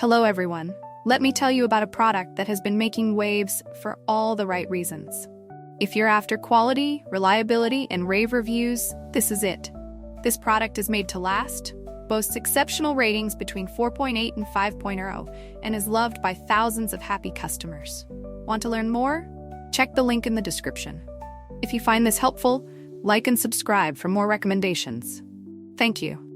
Hello everyone. Let me tell you about a product that has been making waves for all the right reasons. If you're after quality, reliability, and rave reviews, this is it. This product is made to last, boasts exceptional ratings between 4.8 and 5.0, and is loved by thousands of happy customers. Want to learn more? Check the link in the description. If you find this helpful, like and subscribe for more recommendations. Thank you.